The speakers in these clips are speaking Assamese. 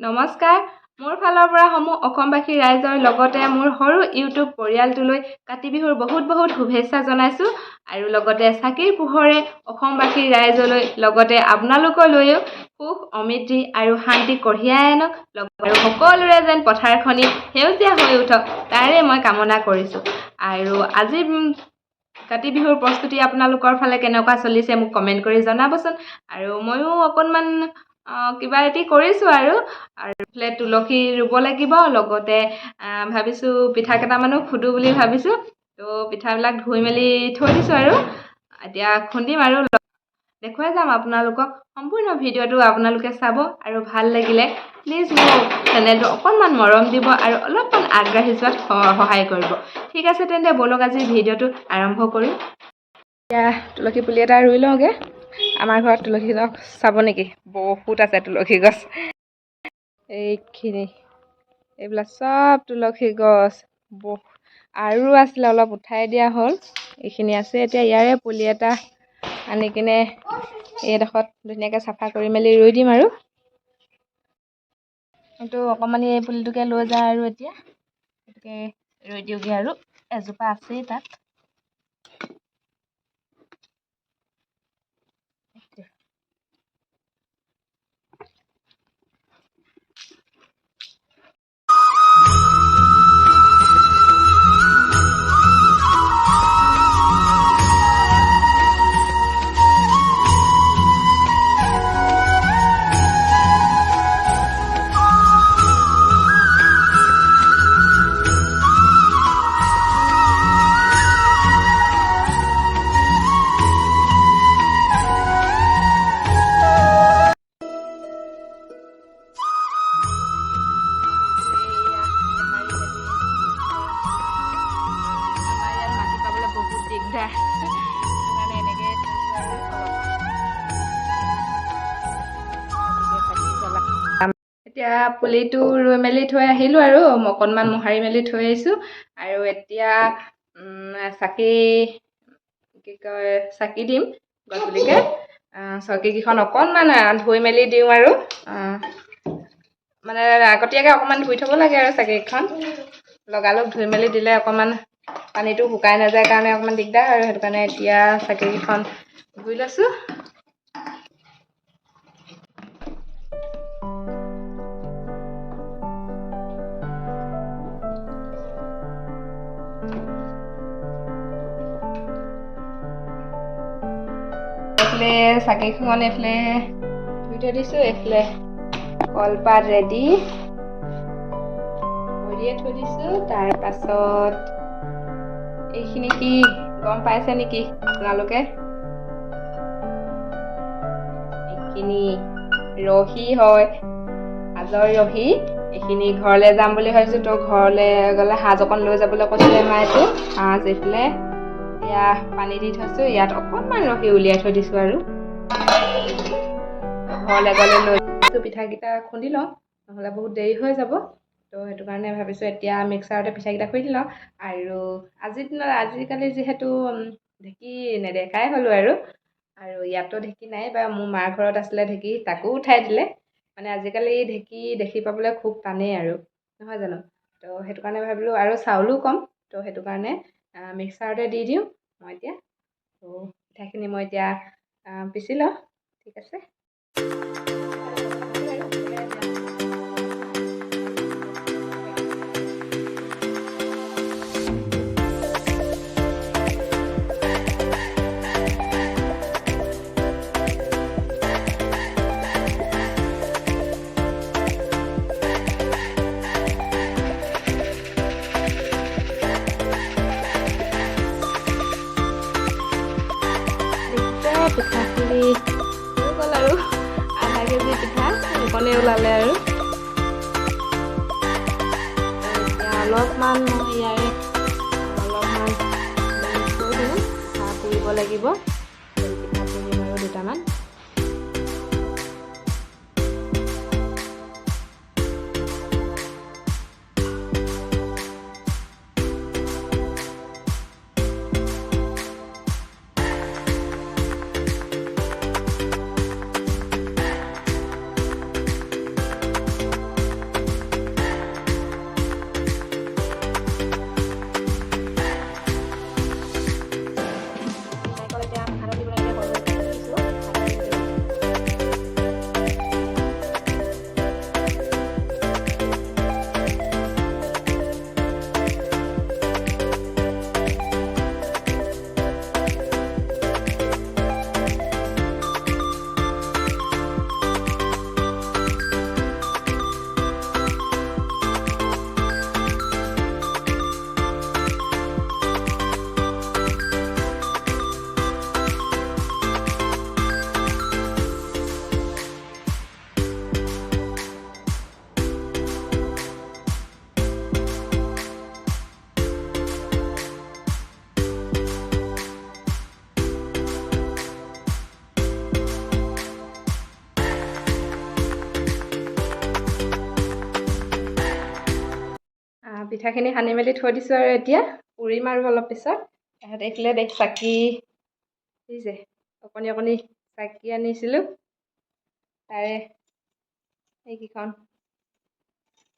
নমস্কাৰ মোৰ ফালৰ পৰা সমূহ অসমবাসী ৰাইজৰ লগতে মোৰ সৰু ইউটিউব পৰিয়ালটোলৈ কাতিবিহুৰ বহুত শুভেচ্ছা জনাইছো আৰু লগতে চাকিৰ পোহৰে অসমবাসী ৰাইজলৈ লগতে আপোনালোকলৈও সুখ সমৃদ্ধি আৰু শান্তি কঢ়িয়াই আনক আৰু সকলোৰে যেন পথাৰখনি সেউজীয়া হৈ উঠক তাৰে মই কামনা কৰিছো আৰু আজি কাতিবিহুৰ প্ৰস্তুতি আপোনালোকৰ ফালে কেনেকুৱা চলিছে মোক কমেন্ট কৰি জনাবচোন আৰু ময়ো অকনমান কিবা এটি কৰিছো আৰু ফ্লেট তুলসী ৰুব লাগিব লগতে ভাবিছো পিঠা কেইটামানো খুদু বুলি ভাবিছো তো পিঠাবিলাক ধুই মেলি থৈ দিছো আৰু এতিয়া খুন্দিম আৰু দেখুৱাই যাম আপোনালোকক সম্পূৰ্ণ ভিডিঅ'টো আপোনালোকে চাব আৰু ভাল লাগিলে প্লিজ মোক চেনেলটো অকণমান মৰম দিব আৰু অলপমান আগ্ৰহী যোৱাত সহায় কৰিব ঠিক আছে তেন্তে বলক আজি ভিডিঅ'টো আৰম্ভ কৰিম এতিয়া তুলসী পুলি এটা ৰুই লওঁগে আমাৰ ঘৰত তুলসী গছ চাব নেকি বহুত আছে তুলসী গছ এইখিনি এইবিলাক সব তুলসী গছ আৰু আছিলে অলপ উঠাই দিয়া হ'ল এইখিনি আছে এতিয়া ইয়াৰে পুলি এটা আনি কিনে এইডোখৰত ধুনীয়াকৈ চাফা কৰি মেলি ৰুই দিম আৰু এইটো অকণমানি এই পুলিটোকে লৈ যায় আৰু এতিয়া এইটোকে ৰুই দিওঁগৈ আৰু এজোপা আছেই তাত এতিয়া পুলিটো ৰুই মেলি থৈ আহিলোঁ আৰু অকণমান মোহাৰি মেলি থৈ আহিছোঁ আৰু এতিয়া চাকি কি কয় চাকি দিম গধূলিকৈ চকীকেইখন অকণমান ধুই মেলি দিওঁ আৰু মানে আগতীয়াকৈ অকণমান ধুই থ'ব লাগে আৰু চাকিকেইখন লগালগ ধুই মেলি দিলে অকণমান পানীটো শুকাই নাযায় কাৰণে অকণমান দিগদাৰ আৰু সেইটো কাৰণে এতিয়া চাকিকেইখন ধুই লৈছোঁ এইফালে চাকিখন এইফালে ধুই থৈ দিছোঁ এইফালে কলপাত ৰেডি কৰিয়ে থৈ দিছোঁ তাৰপাছত এইখিনি কি গম পাইছে নেকি আপোনালোকে এইখিনি ৰহি হয় সাজৰ ৰহি এইখিনি ঘৰলৈ যাম বুলি ভাবিছোঁ তো ঘৰলৈ গ'লে সাজ অকণ লৈ যাবলৈ কৈছিলে মায়েতো সাজ এইফালে এতিয়া পানী দি থৈছোঁ ইয়াত অকণমান ৰহি উলিয়াই থৈ দিছোঁ আৰু ঘৰলৈ গ'লে লৈ দিছোঁ পিঠাকেইটা খুন্দি লওঁ নহ'লে বহুত দেৰি হৈ যাব তো সেইটো কাৰণে ভাবিছোঁ এতিয়া মিক্সাৰতে পিঠাকেইটা খুন্দি লওঁ আৰু আজিকালি যিহেতু ঢেঁকী নেদেখাই হ'লোঁ আৰু ইয়াতো ঢেঁকী নাই বা মোৰ মাৰ ঘৰত আছিলে ঢেঁকী তাকো উঠাই দিলে মানে আজিকালি ঢেঁকী দেখি পাবলৈ খুব টানেই আৰু নহয় জানো তো সেইটো কাৰণে ভাবিলোঁ আৰু চাউলো কম তো সেইটো কাৰণে মিক্সাৰতে দি দিওঁ মই এতিয়া তো পিঠাখিনি মই এতিয়া পিচি লওঁ ঠিক আছে পিঠাখিনি হৈ গ'ল আৰু আধা কেজি পিঠা কণী ওলালে আৰু এতিয়া অলপমান মই ইয়াৰে অলপমান থৈ দিওঁ চাহ পুৰিব লাগিব পিঠা পুৰিম আৰু দুটামান পিঠাখিনি সানি মেলি থৈ দিছোঁ আৰু এতিয়া পুৰিম আৰু অলপ পিছত। দেখিলে চাকি দেখিছে, অকণি অকণি চাকি আনিছিলোঁ, তাৰে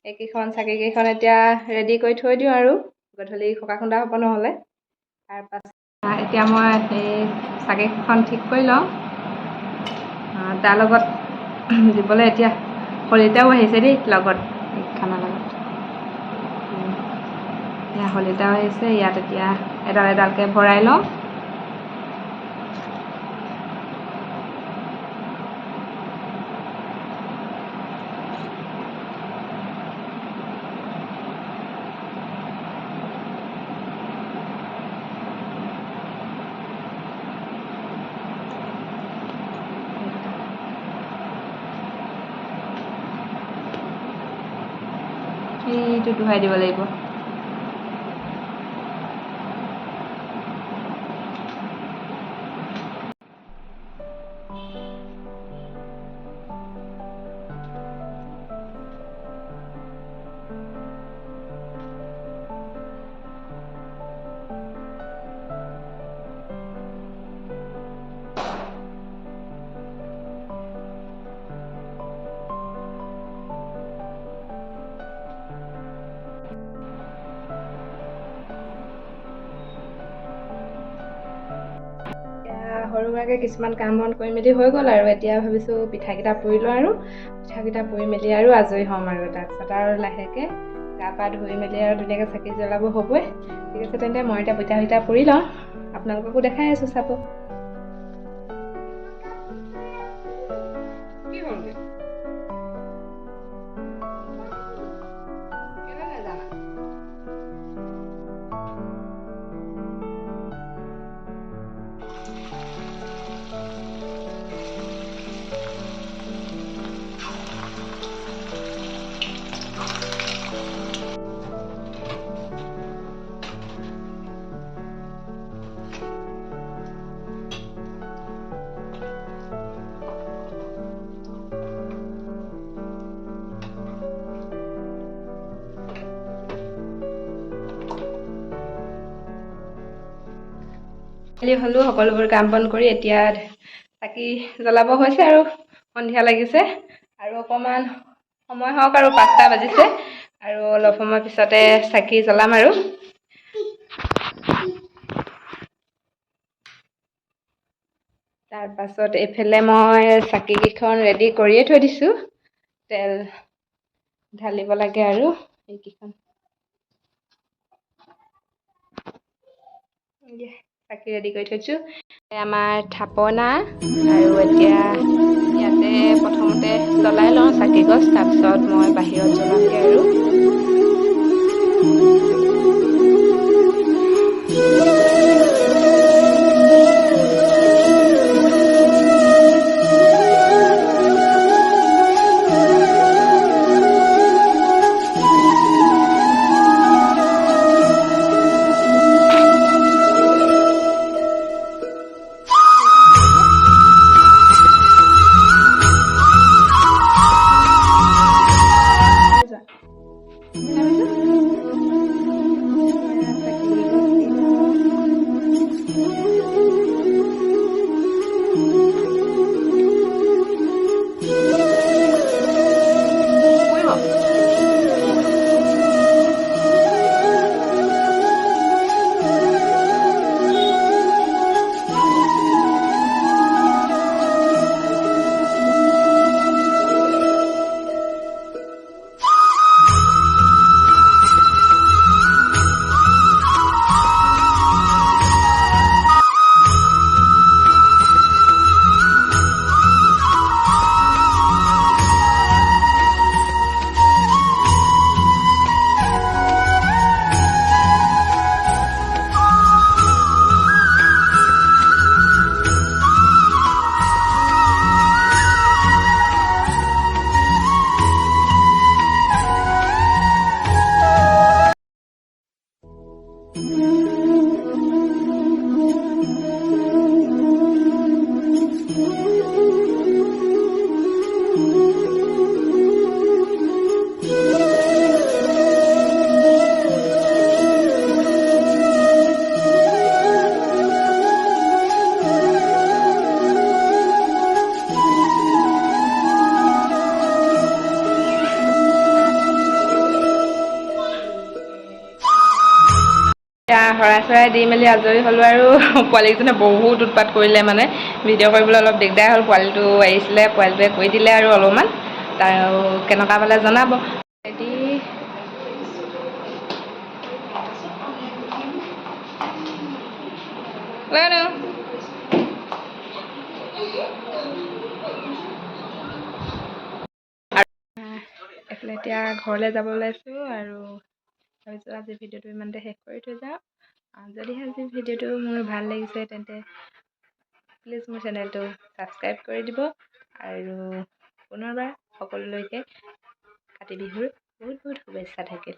এইকেইখন চাকিকেইখন এতিয়া ৰেডি কৰি থৈ দিওঁ আৰু গধূলি খোকা খুন্দা হ'ব নহ'লে। তাৰপাছত এতিয়া মই এই চাকিকেইখন ঠিক কৰি লওঁ। তাৰ লগত দিবলৈ এতিয়া শলিতাও আহিছে দেই, লগত খানাৰ লগত এয়া শলিতাও আহিছে। ইয়াত এতিয়া এডাল এডালকৈ ভৰাই লওঁ। এইটো ধুৱাই দিব লাগিব। সৰু সুৰাকৈ কিছুমান কাম বন কৰি মেলি হৈ গ'ল আৰু এতিয়া ভাবিছোঁ পিঠাকেইটা পুৰি লওঁ আৰু পিঠাকেইটা পুৰি মেলি আৰু আজৰি হ'ম আৰু তাৰপিছত আৰু লাহেকৈ গা পা ধুই মেলি আৰু ধুনীয়াকৈ চাকি জ্বলাব হ'বই। ঠিক আছে, তেন্তে মই এতিয়া পিঠাকেইটা পুৰি লওঁ, আপোনালোককো দেখাই আছোঁ, চাব। হ'লো সকলোবোৰ কাম বন কৰি এতিয়া চাকি জ্বলাব হৈছে আৰু সন্ধিয়া লাগিছে আৰু অকণমান সময় হওক আৰু 5টা বাজিছে আৰু অলপ সময় পিছতে চাকি জ্বলাম আৰু তাৰপাছত এইফালে মই চাকিকেইখন ৰেডি কৰিয়ে থৈ দিছোঁ। তেল ঢালিব লাগে আৰু এইকেইখন চাকি ৰেডি কৰি থৈছোঁ। আমাৰ থাপনা আৰু এতিয়া ইয়াতে প্ৰথমতে জ্বলাই লওঁ চাকি গছ, তাৰপিছত মই বাহিৰত জ্বলামগৈ আৰু শৰাই দি মেলি আজৰি হ'লোঁ আৰু পোৱালীকেইজনে বহুত উৎপাত কৰিলে মানে ভিডিঅ' কৰিবলৈ অলপ দিগদাৰ হ'ল পোৱালিটো আহিছিলে পোৱালিটোৱে কৰি দিলে আৰু অলপমান আৰু কেনেকুৱা পালে জনাব এটি এইফালে এতিয়া ঘৰলৈ যাব ওলাইছোঁ আৰু ভাবিছোঁ আজি ভিডিঅ'টো ইমানতে শেষ কৰি থৈ যাওঁ যদিহে আজি ভিডিঅ'টো মোৰ ভাল লাগিছে তেন্তে প্লিজ মোৰ চেনেলটো ছাবস্ক্ৰাইব কৰি দিব আৰু পুনৰবাৰ সকলোলৈকে কাতি বিহুৰ বহুত বহুত শুভেচ্ছা থাকিল।